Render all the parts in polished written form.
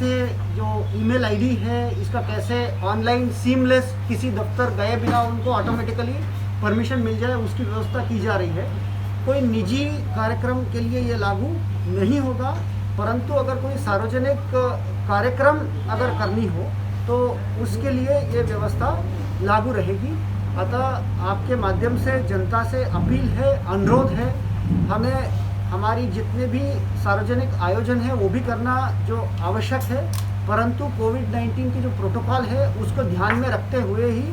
कैसे जो email ID है इसका कैसे ऑनलाइन सीमलेस किसी दफ्तर गए बिना उनको ऑटोमेटिकली परमिशन मिल जाए उसकी व्यवस्था की जा रही है। कोई निजी कार्यक्रम के लिए ये लागू नहीं होगा, परंतु अगर कोई सार्वजनिक कार्यक्रम अगर करनी हो तो उसके लिए ये व्यवस्था लागू रहेगी। अतः आपके माध्यम से जनता से अपील है, अनुरोध है, हमें हमारी जितने भी सार्वजनिक आयोजन है वो भी करना जो आवश्यक है, परंतु कोविड-19 की जो प्रोटोकॉल है उसको ध्यान में रखते हुए ही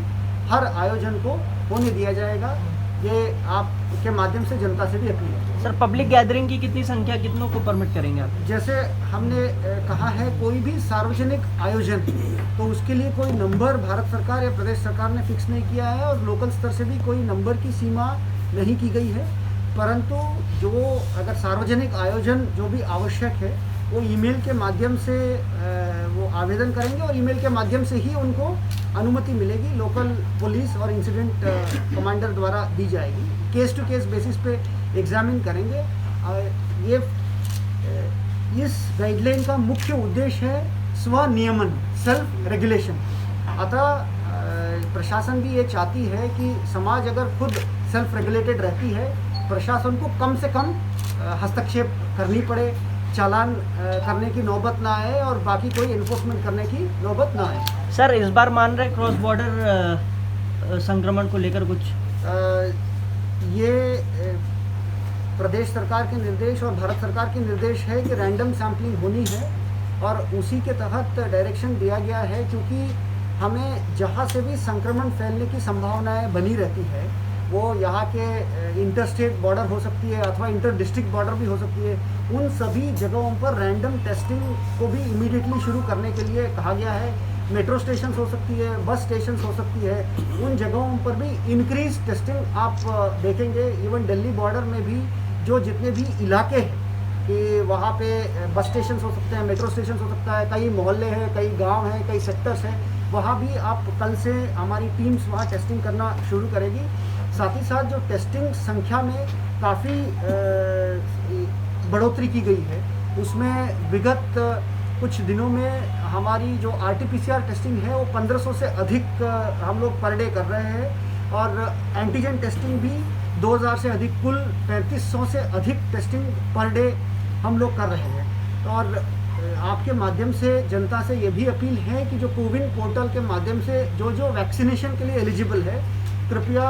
हर आयोजन को होने दिया जाएगा। ये आपके माध्यम से जनता से भी अपील है। सर, पब्लिक गैदरिंग की कितनी संख्या, कितनों को परमिट करेंगे आप? जैसे हमने कहा है, कोई भी सार्वजनिक आयोजन तो उसके लिए कोई नंबर भारत सरकार या प्रदेश सरकार ने फिक्स नहीं किया है और लोकल स्तर से भी कोई नंबर की सीमा नहीं की गई है, परंतु जो अगर सार्वजनिक आयोजन जो भी आवश्यक है वो ईमेल के माध्यम से वो आवेदन करेंगे और ईमेल के माध्यम से ही उनको अनुमति मिलेगी, लोकल पुलिस और इंसिडेंट कमांडर द्वारा दी जाएगी। केस टू केस बेसिस पे एग्जामिन करेंगे। ये इस गाइडलाइन का मुख्य उद्देश्य है स्वनियमन, सेल्फ रेगुलेशन। अतः प्रशासन भी ये चाहती है कि समाज अगर खुद सेल्फ रेगुलेटेड रहती है, प्रशासन को कम से कम हस्तक्षेप करनी पड़े, चालान करने की नौबत ना आए और बाकी कोई इन्फोर्समेंट करने की नौबत ना आए। सर, इस बार मान रहे क्रॉस बॉर्डर संक्रमण को लेकर कुछ ये प्रदेश सरकार के निर्देश और भारत सरकार के निर्देश है कि रैंडम सैम्पलिंग होनी है और उसी के तहत डायरेक्शन दिया गया है, क्योंकि हमें जहाँ से भी संक्रमण फैलने की संभावनाएं बनी रहती है वो यहाँ के इंटर स्टेट बॉर्डर हो सकती है अथवा इंटर डिस्ट्रिक्ट बॉर्डर भी हो सकती है, उन सभी जगहों पर रैंडम टेस्टिंग को भी इमीडिएटली शुरू करने के लिए कहा गया है। मेट्रो स्टेशन हो सकती है, बस स्टेशन हो सकती है, उन जगहों पर भी इंक्रीज टेस्टिंग आप देखेंगे। इवन दिल्ली बॉर्डर में भी जो जितने भी इलाके हैं कि वहाँ पे बस स्टेशन हो सकते हैं, मेट्रो स्टेशन हो सकता है, कई मोहल्ले हैं, कई गांव हैं, कई सेक्टर्स हैं, वहाँ भी आप कल से हमारी टीम्स वहाँ टेस्टिंग करना शुरू करेगी। साथ ही साथ जो टेस्टिंग संख्या में काफ़ी बढ़ोतरी की गई है, उसमें विगत कुछ दिनों में हमारी जो RT-PCR टेस्टिंग है वो 1500 से अधिक हम लोग पर डे कर रहे हैं और एंटीजन टेस्टिंग भी 2000 से अधिक, कुल 3500 से अधिक टेस्टिंग पर डे हम लोग कर रहे हैं। और आपके माध्यम से जनता से ये भी अपील है कि जो कोविन पोर्टल के माध्यम से जो जो वैक्सीनेशन के लिए एलिजिबल है, कृपया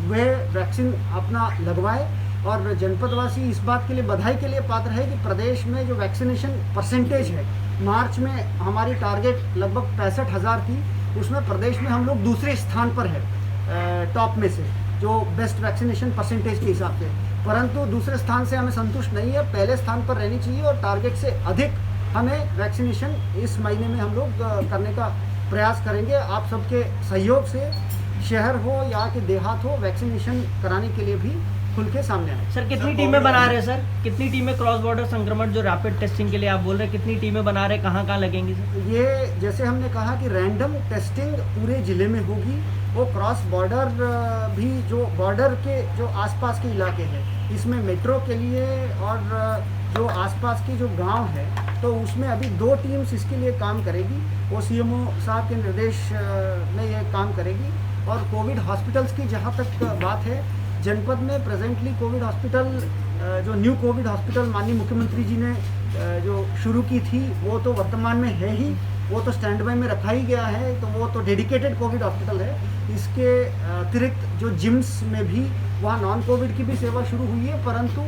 वे वैक्सीन अपना लगवाएं। और जनपदवासी इस बात के लिए बधाई के लिए पात्र है कि प्रदेश में जो वैक्सीनेशन परसेंटेज है, मार्च में हमारी टारगेट लगभग 65,000 थी, उसमें प्रदेश में हम लोग दूसरे स्थान पर है टॉप में से, जो बेस्ट वैक्सीनेशन परसेंटेज के हिसाब से। परंतु दूसरे स्थान से हमें संतुष्ट नहीं है, पहले स्थान पर रहनी चाहिए और टारगेट से अधिक हमें वैक्सीनेशन इस महीने में हम लोग करने का प्रयास करेंगे। आप सबके सहयोग से शहर हो या कि देहात हो, वैक्सीनेशन कराने के लिए भी खुल के सामने आए। सर, कितनी टीमें बना रहे हैं सर? कितनी टीमें क्रॉस बॉर्डर संक्रमण जो रैपिड टेस्टिंग के लिए आप बोल रहे हैं, कितनी टीमें बना रहे हैं, कहाँ लगेंगी सर? ये जैसे हमने कहा कि रैंडम टेस्टिंग पूरे ज़िले में होगी, वो क्रॉस बॉर्डर भी जो बॉर्डर के जो आसपास के इलाके हैं, इसमें मेट्रो के लिए और जो आसपास की जो गांव है, तो उसमें अभी 2 टीम्स इसके लिए काम करेगी। वो CMO साहब के निर्देश में ये काम करेगी। और कोविड हॉस्पिटल्स की जहाँ तक बात है, जनपद में प्रेजेंटली कोविड हॉस्पिटल जो न्यू कोविड हॉस्पिटल माननीय मुख्यमंत्री जी ने जो शुरू की थी, वो तो वर्तमान में है ही, वो तो स्टैंड बाय में रखा ही गया है, तो वो तो डेडिकेटेड कोविड हॉस्पिटल है। इसके अतिरिक्त जो जिम्स में भी वहाँ नॉन कोविड की भी सेवा शुरू हुई है, परंतु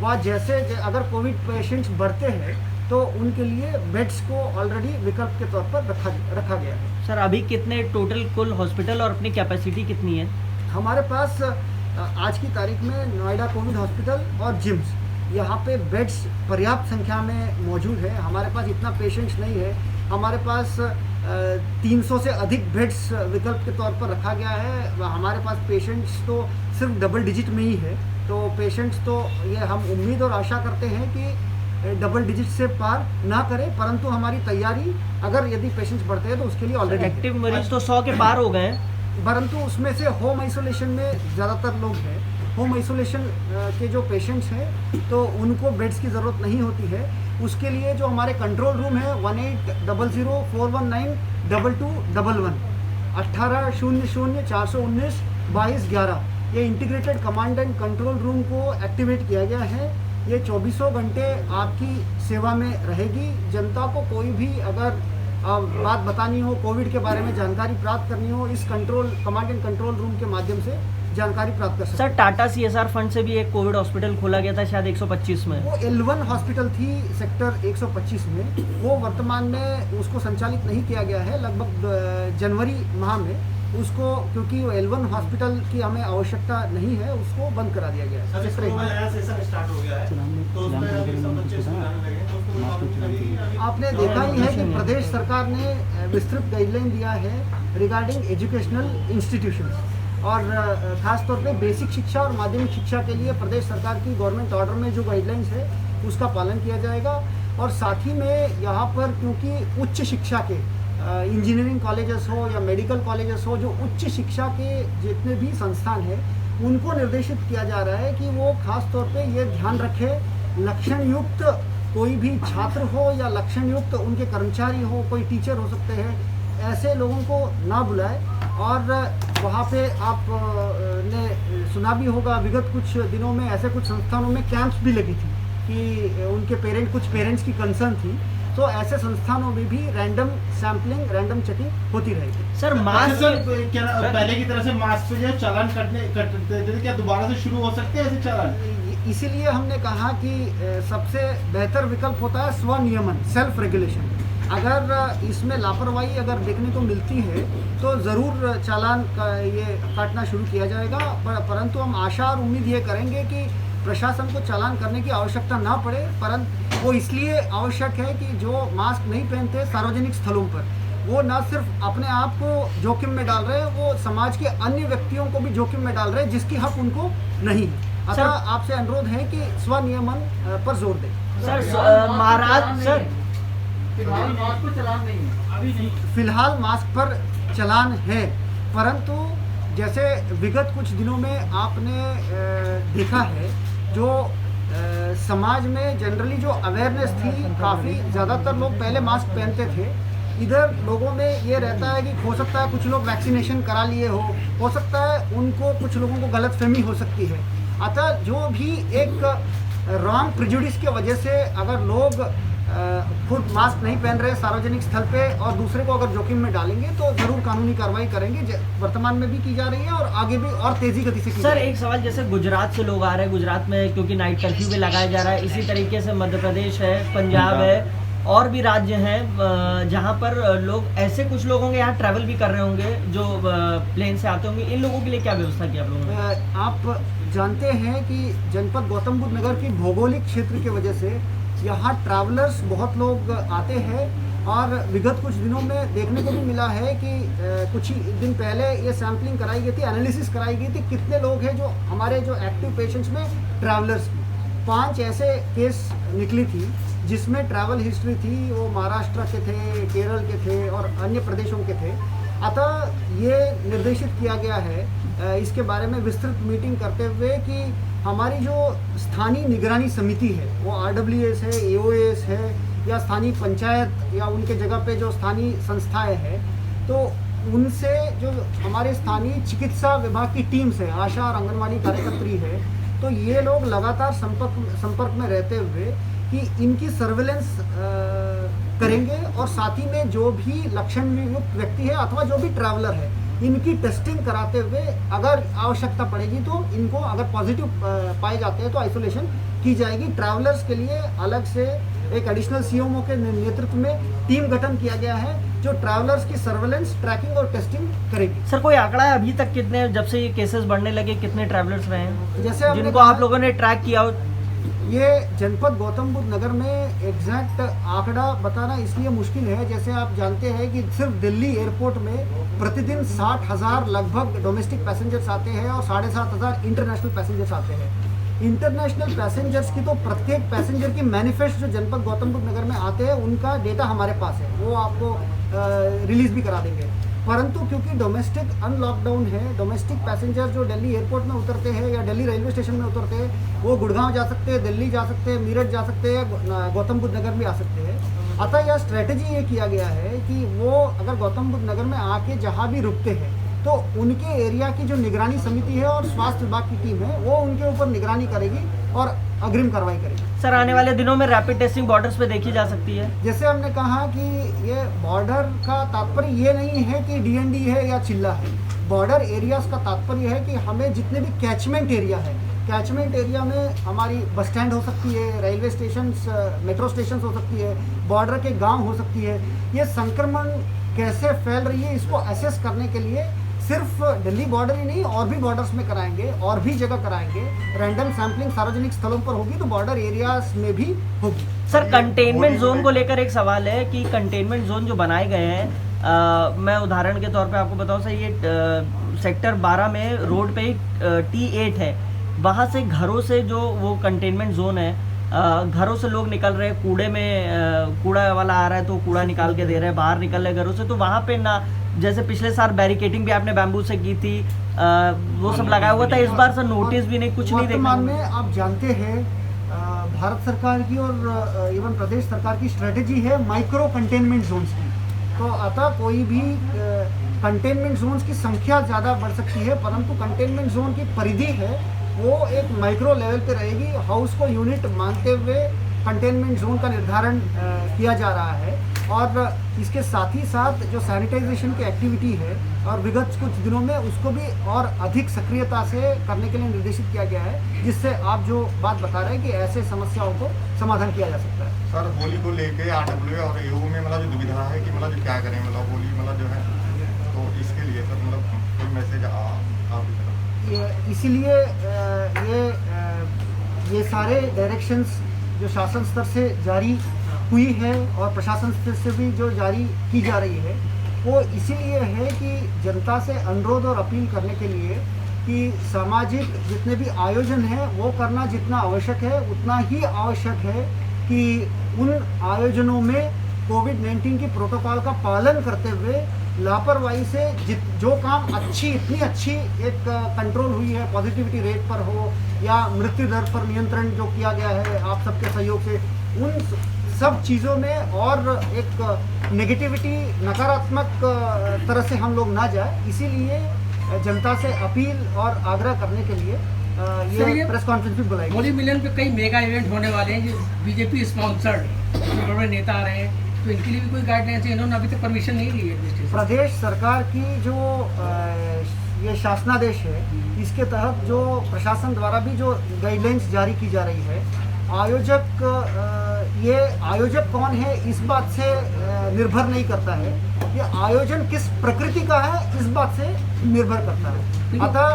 वहाँ जैसे अगर कोविड पेशेंट्स बढ़ते हैं तो उनके लिए बेड्स को ऑलरेडी विकल्प के तौर पर रखा गया है। सर, अभी कितने टोटल कुल हॉस्पिटल और अपनी कैपेसिटी कितनी है? हमारे पास आज की तारीख में नोएडा कोविड हॉस्पिटल और जिम्स, यहाँ पे बेड्स पर्याप्त संख्या में मौजूद है। हमारे पास इतना पेशेंट्स नहीं है, हमारे पास 300 से अधिक बेड्स विकल्प के तौर पर रखा गया है। हमारे पास पेशेंट्स तो सिर्फ डबल डिजिट में ही है, तो पेशेंट्स तो ये हम उम्मीद और आशा करते हैं कि डबल डिजिट से पार ना करें, परंतु हमारी तैयारी अगर यदि पेशेंट्स बढ़ते हैं तो उसके लिए ऑलरेडी एक्टिव मरीज तो 100 के पार हो गए हैं, परंतु उसमें से होम आइसोलेशन में ज़्यादातर लोग हैं। होम आइसोलेशन के जो पेशेंट्स हैं तो उनको बेड्स की ज़रूरत नहीं होती है। उसके लिए जो हमारे कंट्रोल रूम है 180041922211 1800 419 2211 ये integrated command and control room को एक्टिवेट किया गया है। ये 24 घंटे आपकी सेवा में रहेगी। जनता को कोई भी अगर बात बतानी हो, कोविड के बारे में जानकारी प्राप्त करनी हो, इस कमांड एंड कंट्रोल रूम के माध्यम से जानकारी प्राप्त कर सकते सर टाटा CSR फंड से भी एक कोविड हॉस्पिटल खोला गया था शायद 125 में। वो L1 हॉस्पिटल थी सेक्टर 125 में, वो वर्तमान में उसको संचालित नहीं किया गया है। लगभग जनवरी माह में उसको, क्योंकि वो L1 हॉस्पिटल की हमें आवश्यकता नहीं है, उसको बंद करा दिया गया है। आपने देखा ही है कि प्रदेश सरकार ने विस्तृत गाइडलाइन दिया है रिगार्डिंग एजुकेशनल इंस्टीट्यूशंस, और खास तौर पे बेसिक शिक्षा और माध्यमिक शिक्षा के लिए प्रदेश सरकार की गवर्नमेंट ऑर्डर में जो गाइडलाइंस है उसका पालन किया जाएगा। और साथ ही में यहाँ पर क्योंकि उच्च शिक्षा के इंजीनियरिंग कॉलेजेस हो या मेडिकल कॉलेजेस हो, जो उच्च शिक्षा के जितने भी संस्थान हैं उनको निर्देशित किया जा रहा है कि वो खास तौर पे ये ध्यान रखे लक्षण युक्त कोई भी छात्र हो या लक्षण युक्त उनके कर्मचारी हो, कोई टीचर हो सकते हैं, ऐसे लोगों को ना बुलाए। और वहाँ पे आपने सुना भी होगा विगत कुछ दिनों में ऐसे कुछ संस्थानों में कैंप्स भी लगी थी कि उनके कुछ पेरेंट्स की कंसर्न थी, तो ऐसे संस्थानों में भी रैंडम सैम्पलिंग, रैंडम चेकिंग होती रहेगी। सर मास्क क्या पहले की तरह से मास्क पे जो चालान कटते क्या दोबारा से शुरू हो सकते हैं ऐसे चालान? इसीलिए हमने कहा कि सबसे बेहतर विकल्प होता है स्वनियमन, सेल्फ रेगुलेशन। अगर इसमें लापरवाही अगर देखने को मिलती है तो ज़रूर चालान ये काटना शुरू किया जाएगा, परंतु हम आशा और उम्मीद ये करेंगे कि प्रशासन को चालान करने की आवश्यकता ना पड़े। परंतु वो इसलिए आवश्यक है कि जो मास्क नहीं पहनते सार्वजनिक स्थलों पर, वो न सिर्फ अपने आप को जोखिम में डाल रहे हैं, वो समाज के अन्य व्यक्तियों को भी जोखिम में डाल रहे हैं जिसकी हक उनको नहीं है। अतः आपसे अनुरोध है कि स्वनियमन पर जोर दें। सर महाराष्ट्र फिलहाल मास्क पर चलान नहीं है, अभी नहीं। फिलहाल मास्क पर चलान है, परंतु जैसे विगत कुछ दिनों में आपने देखा है जो समाज में जनरली जो अवेयरनेस थी, काफ़ी ज़्यादातर लोग पहले मास्क पहनते थे। इधर लोगों में ये रहता है कि हो सकता है कुछ लोग वैक्सीनेशन करा लिए हो सकता है उनको, कुछ लोगों को गलतफहमी हो सकती है। अतः जो भी एक रॉन्ग प्रिजुडिस के वजह से अगर लोग खुद मास्क नहीं पहन रहे सार्वजनिक स्थल पे और दूसरे को अगर जोखिम में डालेंगे तो ज़रूर कानूनी कार्रवाई करेंगे। वर्तमान में भी की जा रही है और आगे भी और तेज़ी गति से की सर एक सवाल, जैसे गुजरात से लोग आ रहे हैं, गुजरात में क्योंकि नाइट कर्फ्यू भी लगाया जा रहा है, इसी तरीके से मध्य प्रदेश है, पंजाब है, और भी राज्य हैं जहां पर लोग, ऐसे कुछ लोग होंगे यहाँ ट्रैवल भी कर रहे होंगे जो प्लेन से आते होंगे, इन लोगों के लिए क्या व्यवस्था की आप लोगों ने? आप जानते हैं कि जनपद गौतम बुद्ध नगर की भौगोलिक क्षेत्र की वजह से यहाँ ट्रैवलर्स बहुत लोग आते हैं, और विगत कुछ दिनों में देखने को भी मिला है कि कुछ ही दिन पहले ये सैम्पलिंग कराई गई थी, एनालिसिस कराई गई थी कितने लोग हैं जो हमारे जो एक्टिव पेशेंट्स में ट्रैवलर्स की 5 ऐसे केस निकली थी जिसमें ट्रैवल हिस्ट्री थी, वो महाराष्ट्र के थे, केरल के थे और अन्य प्रदेशों के थे। अतः ये निर्देशित किया गया है इसके बारे में विस्तृत मीटिंग करते हुए कि हमारी जो स्थानीय निगरानी समिति है, वो RWS है, AOS है, या स्थानीय पंचायत या उनके जगह पे जो स्थानीय संस्थाएं हैं, तो उनसे जो हमारे स्थानीय चिकित्सा विभाग की टीम्स है, आशा और आंगनवाड़ी कार्यकर्त्री है, तो ये लोग लगातार संपर्क में रहते हुए कि इनकी सर्वेलेंस करेंगे, और साथ ही में जो भी लक्षण युक्त व्यक्ति है अथवा जो भी ट्रैवलर है इनकी टेस्टिंग कराते हुए अगर आवश्यकता पड़ेगी तो इनको अगर पॉजिटिव पाए जाते हैं तो आइसोलेशन की जाएगी। ट्रैवलर्स के लिए अलग से एक एडिशनल CMO के नेतृत्व में टीम गठन किया गया है जो ट्रैवलर्स की सर्वेलेंस, ट्रैकिंग और टेस्टिंग करेगी। सर कोई आंकड़ा है अभी तक कितने, जब से ये केसेस बढ़ने लगे, कितने ट्रैवलर्स रहे हैं जैसे जिनको आप लोगों ने ट्रैक किया हो? ये जनपद गौतम बुद्ध नगर में एग्जैक्ट आंकड़ा बताना इसलिए मुश्किल है, जैसे आप जानते हैं कि सिर्फ दिल्ली एयरपोर्ट में प्रतिदिन 60,000 लगभग डोमेस्टिक पैसेंजर्स आते हैं और 7,500 इंटरनेशनल पैसेंजर्स आते हैं। इंटरनेशनल पैसेंजर्स की तो प्रत्येक पैसेंजर की मैनिफेस्ट जो जनपद गौतम बुद्ध नगर में आते हैं उनका डेटा हमारे पास है, वो आपको रिलीज भी करा देंगे। परंतु क्योंकि डोमेस्टिक अनलॉकडाउन है, डोमेस्टिक पैसेंजर जो दिल्ली एयरपोर्ट में उतरते हैं या दिल्ली रेलवे स्टेशन में उतरते हैं वो गुड़गांव जा सकते हैं, दिल्ली जा सकते हैं, मीरठ जा सकते हैं, गौतम बुद्ध नगर भी आ सकते हैं। अतः यह स्ट्रेटजी ये किया गया है कि वो अगर गौतम बुद्ध नगर में आके जहाँ भी रुकते हैं तो उनके एरिया की जो निगरानी समिति है और स्वास्थ्य विभाग की टीम है वो उनके ऊपर निगरानी करेगी और अग्रिम कार्रवाई करेगी। सर आने वाले दिनों में रैपिड टेस्टिंग बॉर्डर्स पे देखी जा सकती है। जैसे हमने कहा कि ये बॉर्डर का तात्पर्य ये नहीं है कि डीएनडी है या चिल्ला है। बॉर्डर एरियाज का तात्पर्य है कि हमें जितने भी कैचमेंट एरिया है, कैचमेंट एरिया में हमारी बस स्टैंड हो सकती है, रेलवे स्टेशन, मेट्रो स्टेशन हो सकती है, बॉर्डर के गांव हो सकती है। ये संक्रमण कैसे फैल रही है इसको असेस करने के लिए सिर्फ दिल्ली बॉर्डर ही नहीं और भी बॉर्डर्स में कराएंगे और भी जगह कराएंगे। रैंडम सैंपलिंग सार्वजनिक स्थलों पर होगी तो बॉर्डर एरियाज में भी होगी। सर कंटेनमेंट जोन को लेकर एक सवाल है कि कंटेनमेंट जोन जो बनाए गए हैं, मैं उदाहरण के तौर पे आपको बताऊं सर, ये सेक्टर 12 में रोड पे T8 है, वहाँ से घरों से जो वो कंटेनमेंट जोन है, घरों से लोग निकल रहे हैं, कूड़े में कूड़ा वाला आ रहा है तो कूड़ा निकाल के दे रहे हैं, बाहर निकल रहे घरों से, तो वहाँ पे ना जैसे पिछले साल बैरिकेटिंग भी आपने बैम्बू से की थी, वो सब लगाया हुआ था, इस बार सर नोटिस भी नहीं, कुछ नहीं देखा। वर्तमान में आप जानते हैं भारत सरकार की और इवन प्रदेश सरकार की स्ट्रेटेजी है माइक्रो कंटेनमेंट जोन्स की। तो अतः कोई भी कंटेनमेंट जोन्स की संख्या ज़्यादा बढ़ सकती है, परंतु कंटेनमेंट जोन की परिधि है वो एक माइक्रो लेवल पे रहेगी। हाउस को यूनिट मानते हुए कंटेनमेंट जोन का निर्धारण किया जा रहा है और इसके साथ ही साथ जो सैनिटाइजेशन की एक्टिविटी है और विगत कुछ दिनों में उसको भी और अधिक सक्रियता से करने के लिए निर्देशित किया गया है, जिससे आप जो बात बता रहे हैं कि ऐसे समस्याओं को समाधान किया जा सकता है। सर होली को लेके RWA और AO में मतलब जो दुविधा है कि मतलब जो क्या करें, मतलब होली मतलब जो है तो इसके लिए सर मतलब कोई मैसेज आपकी इसीलिए ये सारे डायरेक्शंस जो शासन स्तर से जारी हुई है और प्रशासन स्तर से भी जो जारी की जा रही है वो इसीलिए है कि जनता से अनुरोध और अपील करने के लिए कि सामाजिक जितने भी आयोजन हैं वो करना जितना आवश्यक है उतना ही आवश्यक है कि उन आयोजनों में कोविड-19 की प्रोटोकॉल का पालन करते हुए लापरवाही से जो काम इतनी अच्छी एक कंट्रोल हुई है, पॉजिटिविटी रेट पर हो या मृत्यु दर पर नियंत्रण जो किया गया है आप सबके सहयोग से, उन सब चीज़ों में और एक नेगेटिविटी नकारात्मक तरह से हम लोग ना जाए, इसीलिए जनता से अपील और आग्रह करने के लिए ये प्रेस कॉन्फ्रेंस भी बुलाई। होली मिलन पे कई मेगा इवेंट होने वाले हैं जो बीजेपी स्पॉन्सर्ड बड़े बड़े नेता आ रहे हैं, तो इनके लिए भी कोई गाइडलाइंस है? इन्होंने अभी तक परमिशन नहीं ली है। प्रदेश सरकार की जो ये शासनादेश है इसके तहत जो प्रशासन द्वारा भी जो गाइडलाइंस जारी की जा रही है, आयोजक कौन है इस बात से निर्भर नहीं करता है, ये आयोजन किस प्रकृति का है इस बात से निर्भर करता है। अतः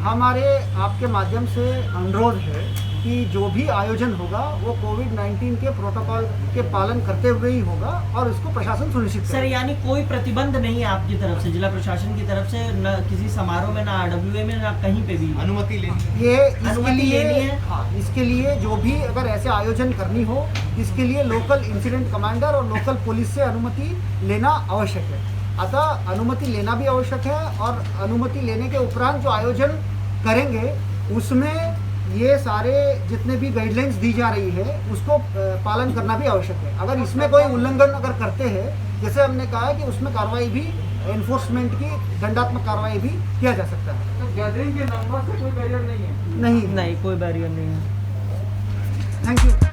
हमारे आपके माध्यम से अनुरोध है कि जो भी आयोजन होगा वो कोविड-19 के प्रोटोकॉल के पालन करते हुए ही होगा और इसको प्रशासन सुनिश्चित करेगा। सर यानी कोई प्रतिबंध नहीं है आपकी तरफ से, जिला प्रशासन की तरफ से, न किसी समारोह में, ना RWA में, ना कहीं पे भी अनुमति लेनी ये अनुमति लेनी है? हाँ, इसके लिए जो भी अगर ऐसे आयोजन करनी हो इसके लिए लोकल इंसिडेंट कमांडर और लोकल पुलिस से अनुमति लेना आवश्यक है। अतः अनुमति लेना भी आवश्यक है और अनुमति लेने के उपरांत जो आयोजन करेंगे उसमें ये सारे जितने भी गाइडलाइंस दी जा रही है उसको पालन करना भी आवश्यक है। अगर इसमें कोई उल्लंघन अगर करते हैं, जैसे हमने कहा है कि उसमें कार्रवाई भी, एनफोर्समेंट की दंडात्मक कार्रवाई भी किया जा सकता है। तो गैदरिंग के नंबर से कोई बैरियर नहीं है? नहीं, कोई बैरियर नहीं है। Thank you.